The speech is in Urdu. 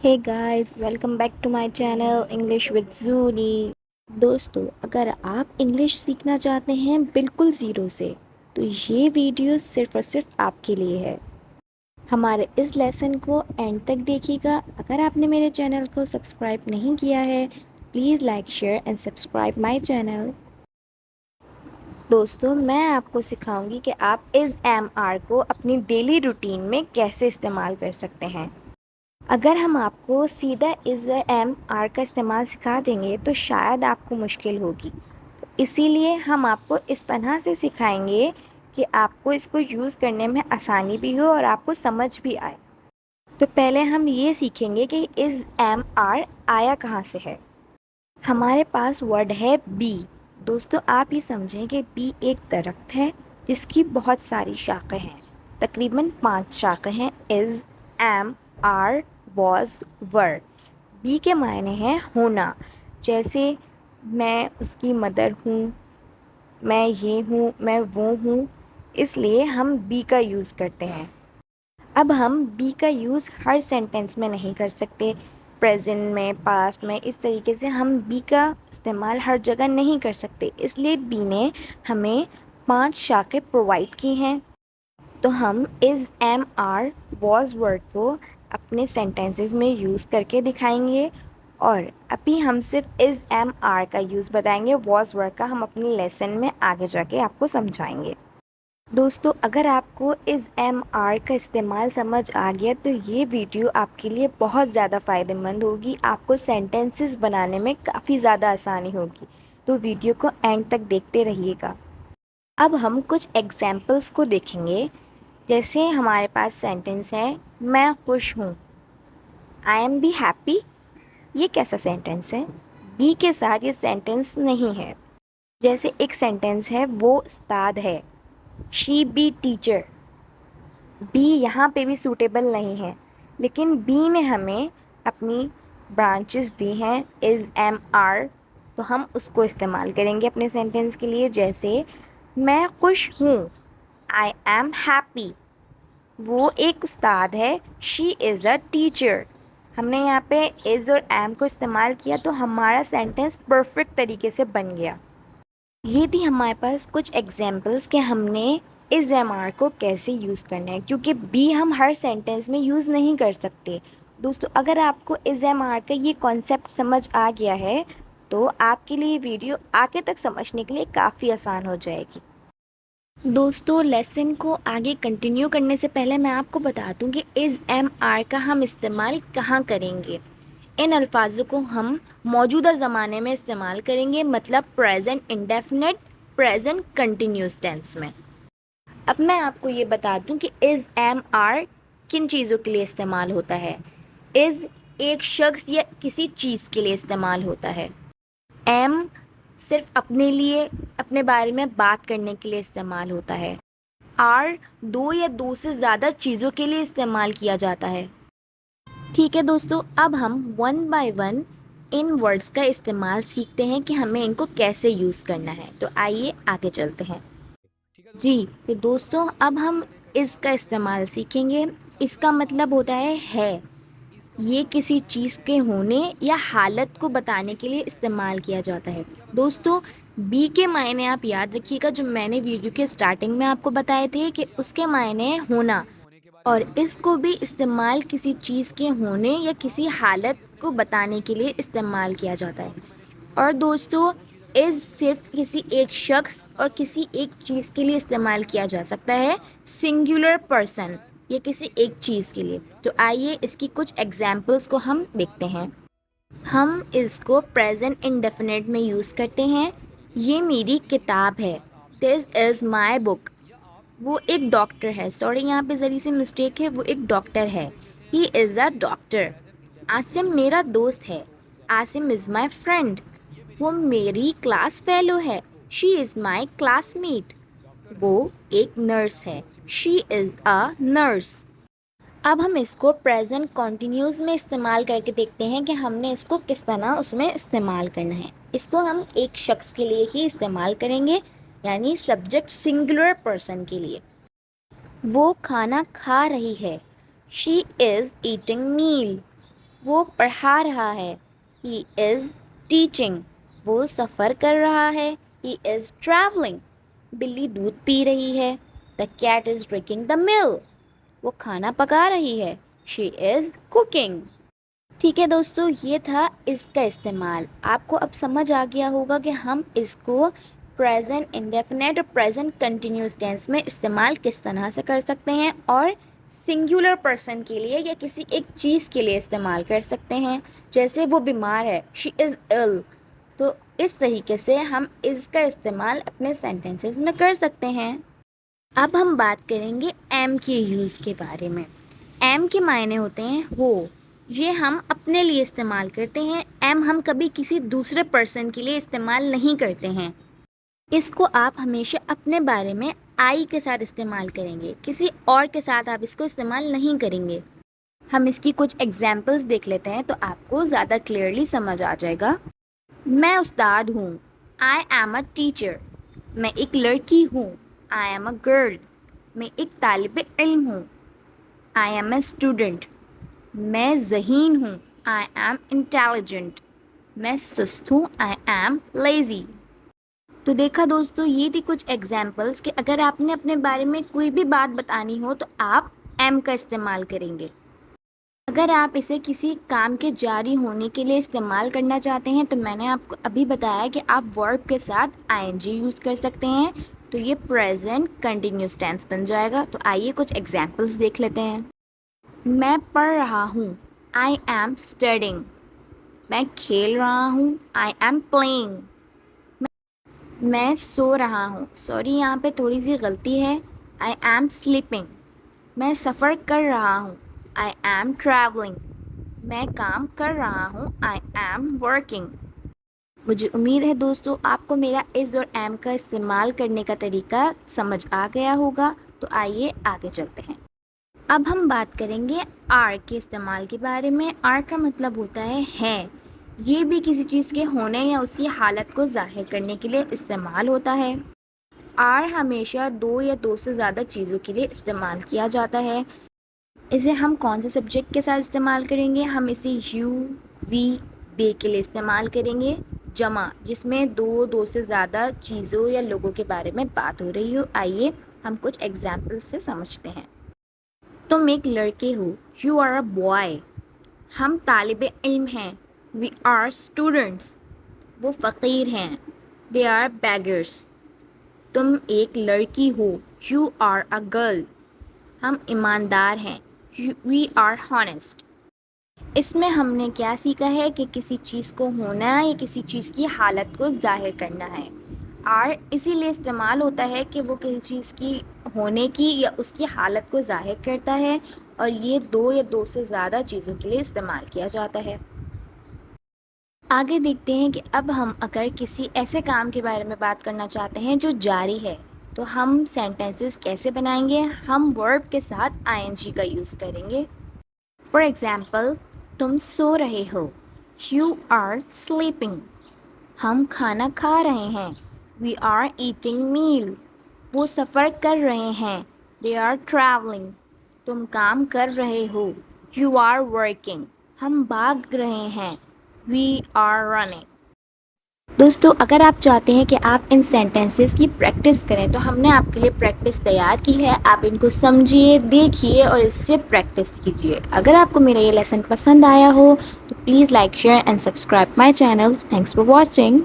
Hey guys, welcome back to my channel English with Zuni. دوستو اگر آپ انگلش سیکھنا چاہتے ہیں بالکل زیرو سے تو یہ ویڈیو صرف اور صرف آپ کے لیے ہے. ہمارے اس لیسن کو اینڈ تک دیکھیے گا. اگر آپ نے میرے چینل کو سبسکرائب نہیں کیا ہے please like share and subscribe my channel. دوستو میں آپ کو سکھاؤں گی کہ آپ از ایم آر کو اپنی ڈیلی روٹین میں کیسے استعمال کر سکتے ہیں. اگر ہم آپ کو سیدھا از ایم آر کا استعمال سکھا دیں گے تو شاید آپ کو مشکل ہوگی. اسی لیے ہم آپ کو اس طرح سے سکھائیں گے کہ آپ کو اس کو یوز کرنے میں آسانی بھی ہو اور آپ کو سمجھ بھی آئے. تو پہلے ہم یہ سیکھیں گے کہ از ایم آر آیا کہاں سے ہے. ہمارے پاس ورڈ ہے بی. دوستو آپ یہ سمجھیں کہ بی ایک درخت ہے جس کی بہت ساری شاخیں ہیں. تقریباً 5 شاخیں ہیں. Is am are was were. Be کے معنی ہیں ہونا. جیسے میں اس کی مدر ہوں، میں یہ ہوں، میں وہ ہوں. اس لیے ہم بی کا یوز کرتے ہیں. اب ہم بی کا یوز ہر سینٹینس میں نہیں کر سکتے. پریزنٹ میں، پاسٹ میں، اس طریقے سے ہم بی کا استعمال ہر جگہ نہیں کر سکتے. اس لیے بی نے ہمیں 5 شاخیں پرووائڈ کی ہیں. تو ہم از ایم آر واز ورڈ کو اپنے سینٹینسز میں یوز کر کے دکھائیں گے اور ابھی ہم صرف از ایم آر کا یوز بتائیں گے. واز ورڈ کا ہم اپنے لیسن میں آگے جا کے آپ کو سمجھائیں گے. دوستو اگر آپ کو از ایم آر کا استعمال سمجھ آ گیا تو یہ ویڈیو آپ کے لیے بہت زیادہ فائدہ مند ہوگی. آپ کو سینٹینسز بنانے میں کافی زیادہ آسانی ہوگی. تو ویڈیو کو اینڈ تک دیکھتے رہیے گا. اب ہم کچھ ایگزامپلس کو دیکھیں گے. جیسے ہمارے پاس سینٹینس ہے میں خوش ہوں. I am be happy. یہ کیسا سینٹینس ہے؟ بی کے ساتھ یہ سینٹینس نہیں ہے. جیسے ایک سینٹینس ہے وہ استاد ہے. شی بی ٹیچر. بی یہاں پہ بھی سوٹیبل نہیں ہے لیکن بی نے ہمیں اپنی برانچز دی ہیں از ایم آر تو ہم اس کو استعمال کریں گے اپنے سینٹینس کے لیے. جیسے میں خوش ہوں. I am happy. وہ ایک استاد ہے. شی از اے ٹیچر. ہم نے یہاں پہ از اور ایم کو استعمال کیا تو ہمارا سینٹینس پرفیکٹ طریقے سے بن گیا. یہ تھی ہمارے پاس کچھ ایگزامپلس کہ ہم نے از ایم آر کو کیسے یوز کرنا ہے کیونکہ بی ہم ہر سینٹینس میں یوز نہیں کر سکتے. دوستو اگر آپ کو از ایم آر کا یہ کانسیپٹ سمجھ آ گیا ہے تو آپ کے لیے ویڈیو آگے تک سمجھنے کے لیے کافی آسان ہو جائے گی. دوستو لیسن کو آگے کنٹینیو کرنے سے پہلے میں آپ کو بتا دوں کہ از ایم آر کا ہم استعمال کہاں کریں گے. ان الفاظوں کو ہم موجودہ زمانے میں استعمال کریں گے مطلب present indefinite, present continuous tense میں. اب میں آپ کو یہ بتا دوں کہ از ایم آر کن چیزوں کے لیے استعمال ہوتا ہے. از ایک شخص یا کسی چیز کے لیے استعمال ہوتا ہے. ایم صرف اپنے لیے، اپنے بارے میں بات کرنے کے لیے استعمال ہوتا ہے. آر 2 یا 2 سے زیادہ چیزوں کے لیے استعمال کیا جاتا ہے. ٹھیک ہے دوستو اب ہم 1 بائی 1 ان ورڈز کا استعمال سیکھتے ہیں کہ ہمیں ان کو کیسے یوز کرنا ہے. تو آئیے آگے چلتے ہیں. جی تو دوستو اب ہم اس کا استعمال سیکھیں گے. اس کا مطلب ہوتا ہے. یہ کسی چیز کے ہونے یا حالت کو بتانے کے لیے استعمال کیا جاتا ہے. دوستو بی کے معنی آپ یاد رکھیے گا جو میں نے ویڈیو کے اسٹارٹنگ میں آپ کو بتائے تھے کہ اس کے معنی ہونا اور اس کو بھی استعمال کسی چیز کے ہونے یا کسی حالت کو بتانے کے لیے استعمال کیا جاتا ہے. اور دوستو از صرف کسی ایک شخص اور کسی ایک چیز کے لیے استعمال کیا جا سکتا ہے. سنگولر پرسن یا کسی ایک چیز کے لیے. تو آئیے اس کی کچھ ایگزامپلس کو ہم دیکھتے ہیں. ہم اس کو پریزنٹ انڈیفینٹ میں یوز کرتے ہیں. یہ میری کتاب ہے. دس از مائی بک. وہ ایک ڈاکٹر ہے. سوری یہاں پہ ذرا سی مسٹیک ہے. وہ ایک ڈاکٹر ہے. ہی از اے ڈاکٹر. عاصم میرا دوست ہے. عاصم از مائی فرینڈ. وہ میری کلاس فیلو ہے. شی از مائی کلاس میٹ. وہ ایک نرس ہے. شی از اے نرس. اب ہم اس کو پریزنٹ کنٹینیوس میں استعمال کر کے دیکھتے ہیں کہ ہم نے اس کو کس طرح اس میں استعمال کرنا ہے. اس کو ہم ایک شخص کے لیے ہی استعمال کریں گے یعنی سبجیکٹ سنگولر پرسن کے لیے. وہ کھانا کھا رہی ہے. شی از ایٹنگ میل. وہ پڑھا رہا ہے. He is teaching. وہ سفر کر رہا ہے. He is traveling. بلی دودھ پی رہی ہے. The cat is drinking the milk. وہ کھانا پکا رہی ہے. She is cooking. ٹھیک ہے دوستو، یہ تھا اس کا استعمال. آپ کو اب سمجھ آ گیا ہوگا کہ ہم اس کو پریزنٹ انڈیفینٹ اور پریزنٹ کنٹینیوس ٹینس میں استعمال کس طرح سے کر سکتے ہیں، اور سنگولر پرسن کے لیے یا کسی ایک چیز کے لیے استعمال کر سکتے ہیں. جیسے وہ بیمار ہے، شی از ill، تو اس طریقے سے ہم اس کا استعمال اپنے سینٹینسز میں کر سکتے ہیں. اب ہم بات کریں گے ایم کے یوز کے بارے میں. ایم کے معنی ہوتے ہیں ہو. یہ ہم اپنے لیے استعمال کرتے ہیں. ایم ہم کبھی کسی دوسرے پرسن کے لیے استعمال نہیں کرتے ہیں. اس کو آپ ہمیشہ اپنے بارے میں آئی کے ساتھ استعمال کریں گے، کسی اور کے ساتھ آپ اس کو استعمال نہیں کریں گے. ہم اس کی کچھ ایگزامپلس دیکھ لیتے ہیں تو آپ کو زیادہ کلیئرلی سمجھ آ جائے گا. میں استاد ہوں. I M a teacher. میں ایک لڑکی ہوں. I M a girl. میں ایک طالب علم ہوں. I M a student. میں ذہین ہوں. I M intelligent. میں سست ہوں. I M lazy. تو دیکھا دوستو، یہ تھی کچھ ایگزامپلس کہ اگر آپ نے اپنے بارے میں کوئی بھی بات بتانی ہو تو آپ ایم کا استعمال کریں گے. اگر آپ اسے کسی کام کے جاری ہونے کے لیے استعمال کرنا چاہتے ہیں تو میں نے آپ کو ابھی بتایا کہ آپ ورب کے ساتھ آئی این جی یوز کر سکتے ہیں، تو یہ پریزنٹ کنٹینیوس ٹینس بن جائے گا. تو آئیے کچھ ایگزامپلس دیکھ لیتے ہیں. میں پڑھ رہا ہوں. I M studying. میں کھیل رہا ہوں. I M playing. میں سو رہا ہوں. سوری، یہاں پہ تھوڑی سی غلطی ہے. I am sleeping. میں سفر کر رہا ہوں. I am travelling. میں کام کر رہا ہوں. I am working. مجھے امید ہے دوستو آپ کو میرا از اور ایم کا استعمال کرنے کا طریقہ سمجھ آ گیا ہوگا. تو آئیے آگے چلتے ہیں. اب ہم بات کریں گے آر کے استعمال کے بارے میں. آر کا مطلب ہوتا ہے. یہ بھی کسی چیز کے ہونے یا اس کی حالت کو ظاہر کرنے کے لیے استعمال ہوتا ہے. آر ہمیشہ دو یا دو سے زیادہ چیزوں کے لیے استعمال کیا جاتا ہے. اسے ہم کون سے سبجیکٹ کے ساتھ استعمال کریں گے؟ ہم اسے یو وی دے کے لیے استعمال کریں گے. جمع، جس میں دو سے زیادہ چیزوں یا لوگوں کے بارے میں بات ہو رہی ہو. آئیے ہم کچھ ایگزامپل سے سمجھتے ہیں. تم ایک لڑکے ہو. You are a boy. ہم طالب علم ہیں. We are students. وہ فقیر ہیں. They are beggars. تم ایک لڑکی ہو. You are a girl. ہم ایماندار ہیں. We are ہانیسٹ. اس میں ہم نے کیا سیکھا ہے کہ کسی چیز کو ہونا یا کسی چیز کی حالت کو ظاہر کرنا ہے. آر اسی لیے استعمال ہوتا ہے کہ وہ کسی چیز کی ہونے کی یا اس کی حالت کو ظاہر کرتا ہے، اور یہ دو یا دو سے زیادہ چیزوں کے لیے استعمال کیا جاتا ہے. آگے دیکھتے ہیں کہ اب ہم اگر کسی ایسے کام کے بارے میں بات کرنا چاہتے ہیں جو جاری ہے تو ہم سینٹینسز کیسے بنائیں گے؟ ہم ورب کے ساتھ آئی این جی کا یوز کریں گے. فار ایگزامپل، تم سو رہے ہو. You are sleeping. ہم کھانا کھا رہے ہیں. We are eating meal. وہ سفر کر رہے ہیں. They are travelling. تم کام کر رہے ہو. You are working. ہم بھاگ رہے ہیں. We are running. دوستو، اگر آپ چاہتے ہیں کہ آپ ان سینٹینسز کی پریکٹس کریں تو ہم نے آپ کے لیے پریکٹس تیار کی ہے. آپ ان کو سمجھیے، دیکھیے اور اس سے پریکٹس کیجیے. اگر آپ کو میرا یہ لیسن پسند آیا ہو تو please like, share and subscribe my channel. Thanks for watching.